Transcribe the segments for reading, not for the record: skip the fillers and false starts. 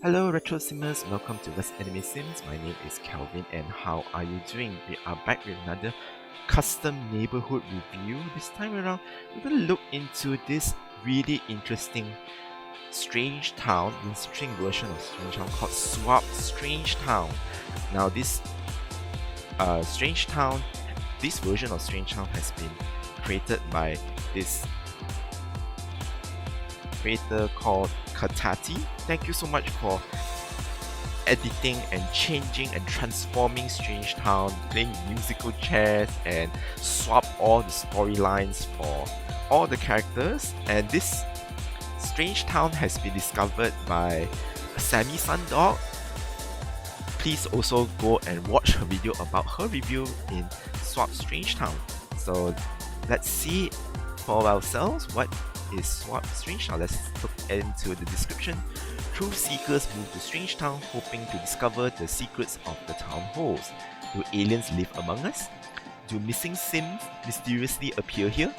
Hello Retro Simmers, welcome to West Anime Sims. My name is Kelvin and how are you doing? We are back with another custom neighborhood review. This time around, we're going to look into this really interesting Strangetown, the string version of Strangetown called Swap Strangetown. Now this Strangetown, this version of Strangetown has been created by this creator called Katati. Thank you so much for editing and changing and transforming Strangetown, playing musical chairs and swap all the storylines for all the characters. And this Strangetown has been discovered by Sammy Sundog. Please also go and watch her video about her review in Swap Strangetown. So let's see for ourselves what is Swap Strangetown. Let's look into the description. Truth seekers move to Strangetown hoping to discover the secrets of the town halls. Do aliens live among us? Do missing Sims mysteriously appear here?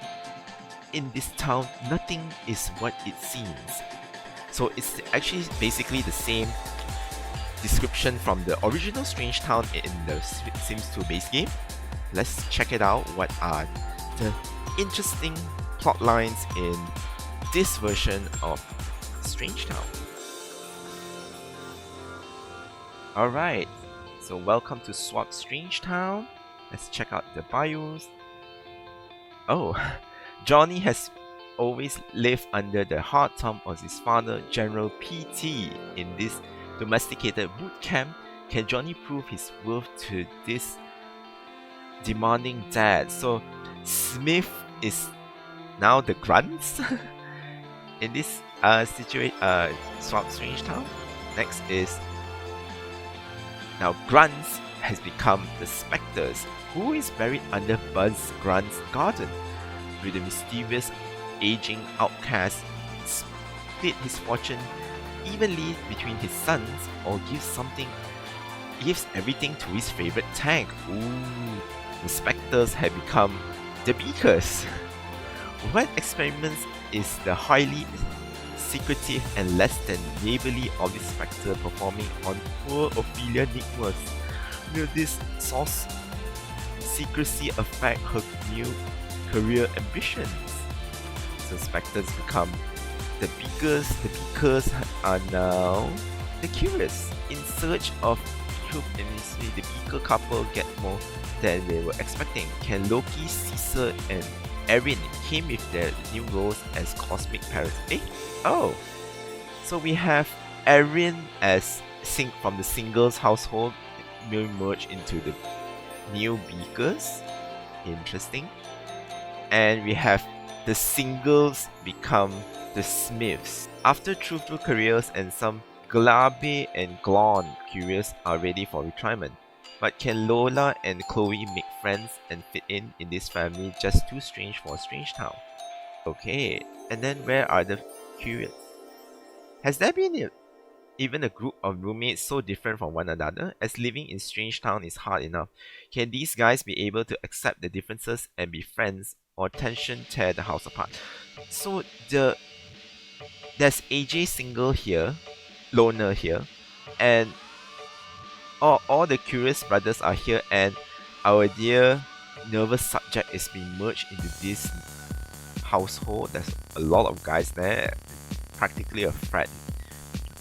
In this town, nothing is what it seems. So it's actually basically the same description from the original Strangetown in the Sims 2 base game. Let's check it out. What are the interesting plot lines in this version of Strangetown? Alright, so welcome to Swap Strangetown. Let's check out the bios. Oh, Johnny has always lived under the hard thumb of his father, General PT. In this domesticated boot camp, can Johnny prove his worth to this demanding dad? So Smith is now the Grunts in this Swap Strangetown. Next is now Grunts has become the Spectres, who is buried under Buzz Grunt's garden. Will the mysterious aging outcast split his fortune evenly between his sons, or gives everything to his favorite tank? Ooh, the Spectres have become the Beakers. What experiments is the highly secretive and less than neighborly Olive Spectre performing on poor Ophelia Nicholas? Will this source secrecy affect her new career ambitions? So Spectres become the Beakers. The Beakers are now the curious. In search of truth and mystery, the Beaker couple get more than they were expecting. Can Loki, Caesar, and Erin came with their new roles as cosmic parents? Oh, so we have Erin as from the singles household will merge into the new Beakers. Interesting. And we have the singles become the Smiths. After truthful careers and some Glabe and Glon curious are ready for retirement. But can Lola and Chloe make friends and fit in this family just too strange for a Strangetown? Okay, and then where are the curious? Has there been even a group of roommates so different from one another, as living in Strangetown is hard enough? Can these guys be able to accept the differences and be friends, or tension tear the house apart? So there's AJ single here, loner here, and all the curious brothers are here, and our dear nervous subject is being merged into this household. There's a lot of guys there, practically a frat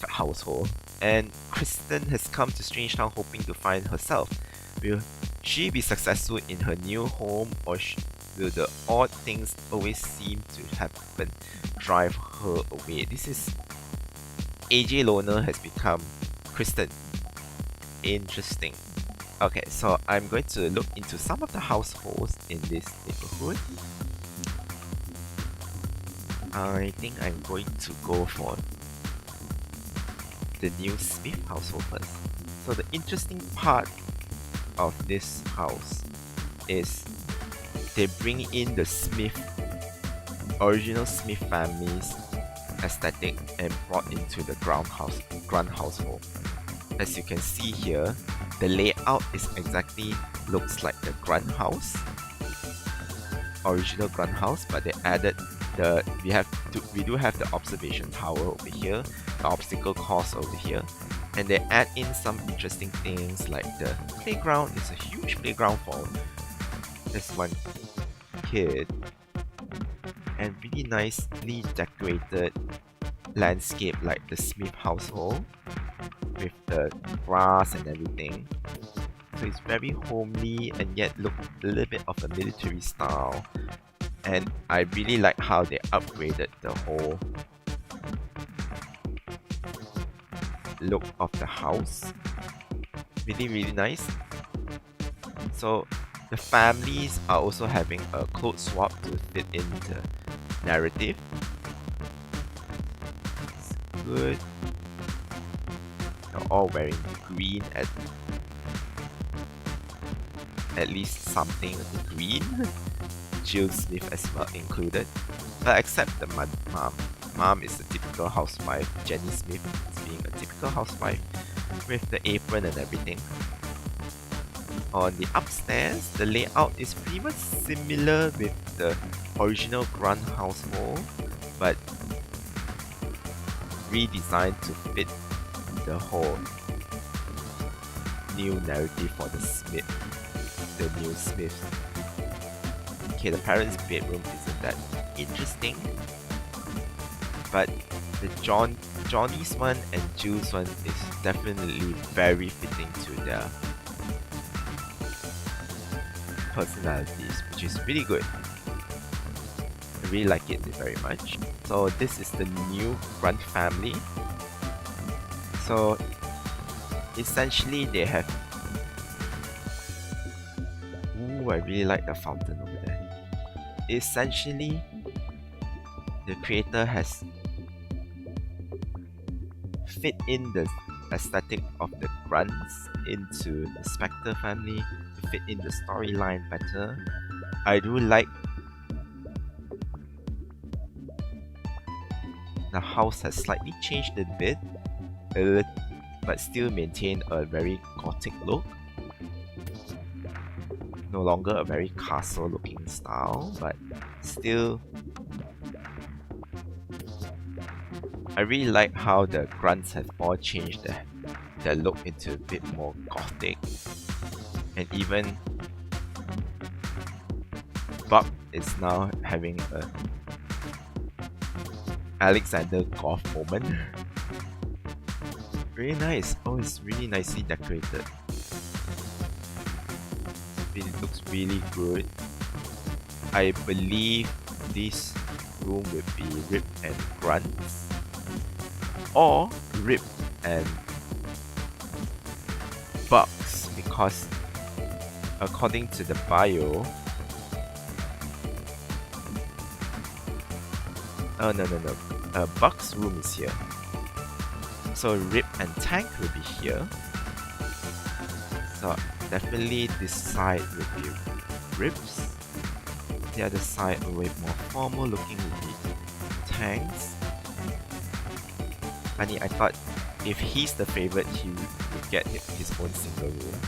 household. And Kristen has come to Strangetown hoping to find herself. Will she be successful in her new home, or will the odd things always seem to happen drive her away? This is AJ Loner has become Kristen. Interesting. Okay, so I'm going to look into some of the households in this neighborhood. I think I'm going to go for the new Smith household first. So the interesting part of this house is they bring in the original Smith family's aesthetic and brought into the Grunt household. As you can see here, the layout is exactly looks like the Grunt house, original Grunt house, but they added we do have the observation tower over here, the obstacle course over here, and they add in some interesting things like the playground. It's a huge playground for this one kid, and really nicely decorated landscape like the Smith household with the grass and everything. So it's very homely and yet look a little bit of a military style. And I really like how they upgraded the whole look of the house. Really nice. So the families are also having a clothes swap to fit in the narrative. It's good. They're all wearing green at least something green. Jill Smith as well included, but except the mom. Mom is a typical housewife. Jenny Smith is being a typical housewife with the apron and everything. On the upstairs, the layout is pretty much similar with the original Grunt household, but redesigned to fit the whole new narrative for the new Smiths. Okay, the parents' bedroom isn't that interesting, but the Johnny's one and Jill's one is definitely very fitting to their personalities, which is really good. I really like it very much. So this is the new Grunt family. So essentially they have... Ooh, I really like the fountain over there. Essentially, the creator has fit in the aesthetic of the Grunts into the Spectre family to fit in the storyline better. I do like the house has slightly changed a bit, but still maintained a very gothic look. No longer a very castle looking style, but still I really like how the Grunts have all changed their look into a bit more gothic, and even Buck is now having a Alexander Goth moment. Really nice. Oh, it's really nicely decorated. It looks really good. I believe this room would be Rip and Grunt, or Rip and Bucks, because according to the bio, Buck's room is here. So Rip and Tank will be here. So definitely this side will be Rip's. The other side will be more formal looking will be Tank's. Funny, I thought if he's the favorite, he would get his own single room.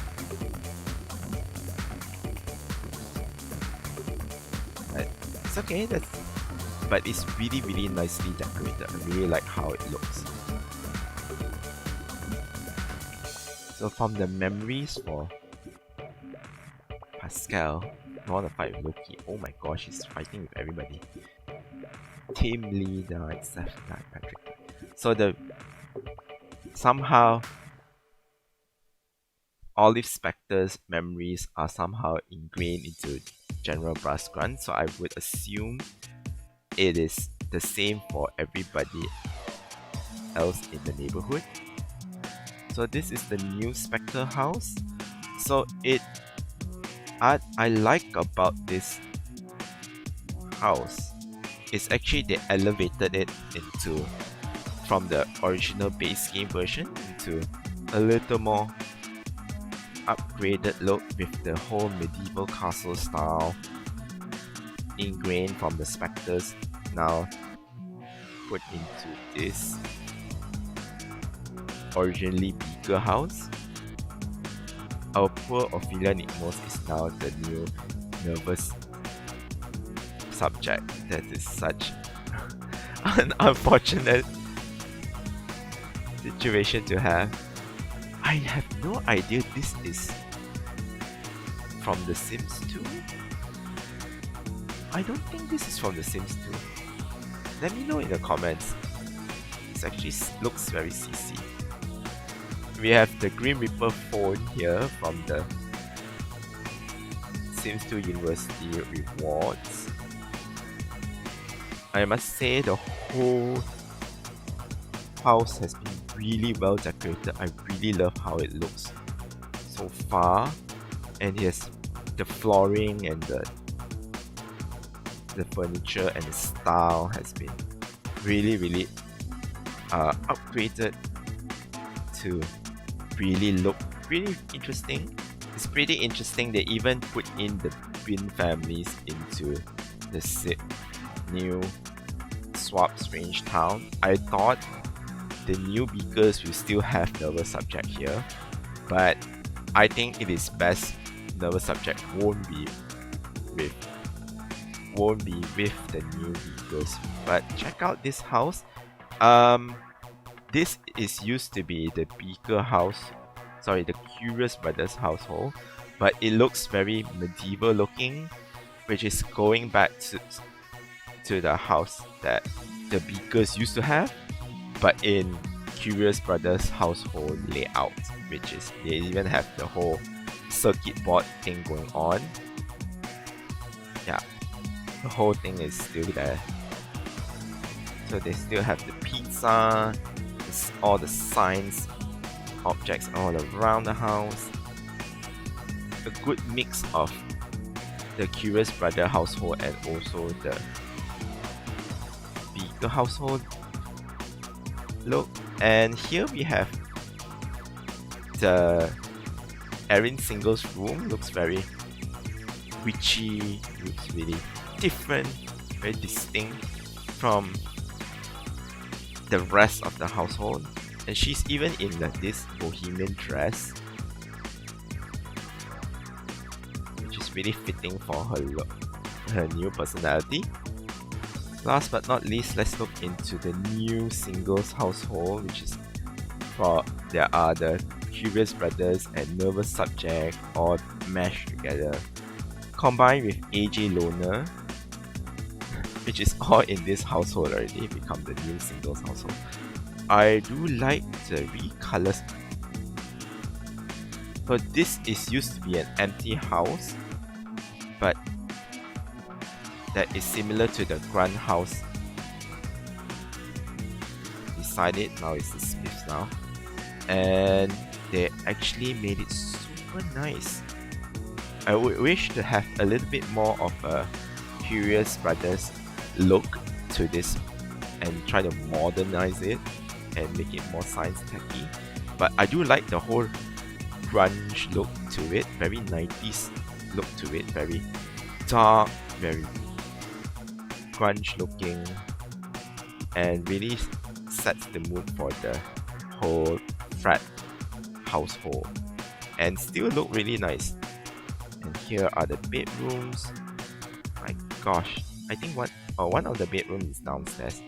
But it's okay, but it's really nicely decorated. I really like how it looks. So from the memories for Pascal, I want to fight with Loki. Oh my gosh, he's fighting with everybody. Tim Lee died, Seth died, Patrick died. So somehow Olive Spectre's memories are somehow ingrained into General Brass Grunt, so I would assume it is the same for everybody else in the neighborhood. So this is the new Spectre house. So I like about this house is actually they elevated it into from the original base game version into a little more upgraded look with the whole medieval castle style ingrained from the Spectres now put into this originally Beaker house. Our poor Ophelia Nickmos is now the new nervous subject. That is such an unfortunate situation to have. I have no idea this is from The Sims 2. I don't think this is from The Sims 2. Let me know in the comments. It actually looks very CC. We have the Grim Reaper phone here from the Sims 2 University rewards. I must say the whole house has been really well decorated. I really love how it looks so far. And yes, the flooring and the furniture and the style has been really upgraded to really look really interesting. It's pretty interesting. They even put in the twin families into the new swap Strangetown. I thought the new Beakers will still have nervous subject here, but I think it is best nervous subject won't be with the new Beakers. But check out this house. This is used to be the Beaker house, sorry, the Curious Brothers household, but it looks very medieval looking, which is going back to the house that the Beakers used to have, but in Curious Brothers household layout, which is they even have the whole circuit board thing going on. Yeah, the whole thing is still there. So they still have the pizza, all the science objects all around the house. A good mix of the Curious Brother household and also the Beaker household look. And here we have the Erin Singles room. Looks very witchy, looks really different, very distinct from the rest of the household. And she's even in this bohemian dress, which is really fitting for her look, her new personality. Last but not least, let's look into the new singles household, which is for there are the Curious Brothers and Nervous Subject all mashed together, combined with AJ Loner, which is all in this household already, become the new singles household. I do like the recolors. So this is used to be an empty house, but that is similar to the Grunt house. Beside it, now it's the Smiths now. And they actually made it super nice. I would wish to have a little bit more of a Curious Brothers look to this and try to modernize it and make it more science techy. But I do like the whole grunge look to it, very 90s look to it, very dark, very grunge looking, and really sets the mood for the whole frat household and still look really nice. And here are the bedrooms. My gosh, I think one of the bedrooms is downstairs.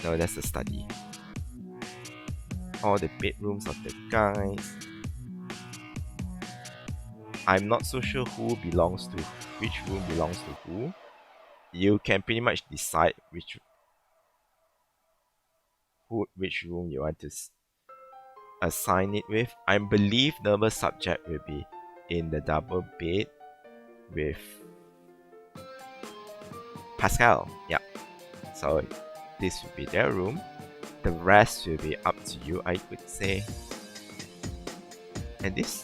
No, that's the study. All the bedrooms of the guys. I'm not so sure which room belongs to who. You can pretty much decide which room you want to assign it with. I believe Nervous Subject will be in the double bed with Pascal. Yeah. So this will be their room. The rest will be up to you, I would say. And this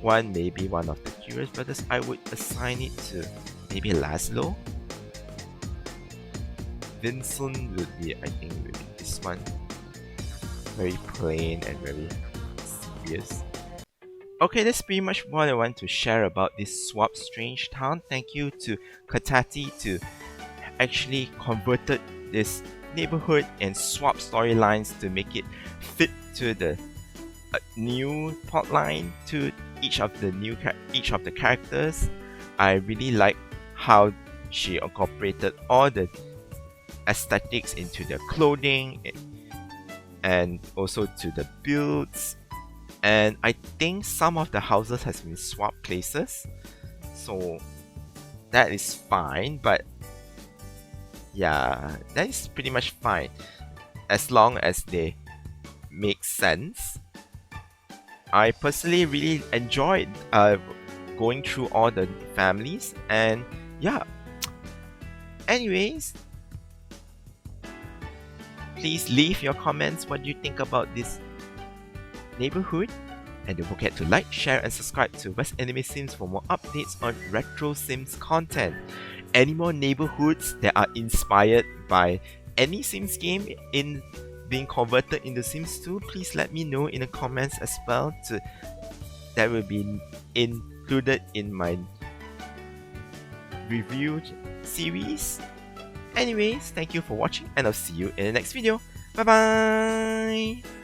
one may be one of the Curious Brothers. I would assign it to maybe Laszlo. Vincent would be, I think, would be this one. Very plain and very serious. Okay, that's pretty much what I want to share about this Swap Strangetown. Thank you to Katati to actually converted this neighborhood and swap storylines to make it fit to the new plotline to each of the characters. I really like how she incorporated all the aesthetics into the clothing and also to the builds. And I think some of the houses has been swapped places, so that is fine. But yeah, that is pretty much fine as long as they make sense. I personally really enjoyed going through all the families, and yeah. Anyways, please leave your comments what you think about this neighborhood, and don't forget to like, share, and subscribe to West Anime Sims for more updates on retro Sims content. Any more neighborhoods that are inspired by any Sims game in being converted into Sims 2, please let me know in the comments as well. That will be included in my review series. Anyways, thank you for watching, and I'll see you in the next video. Bye bye!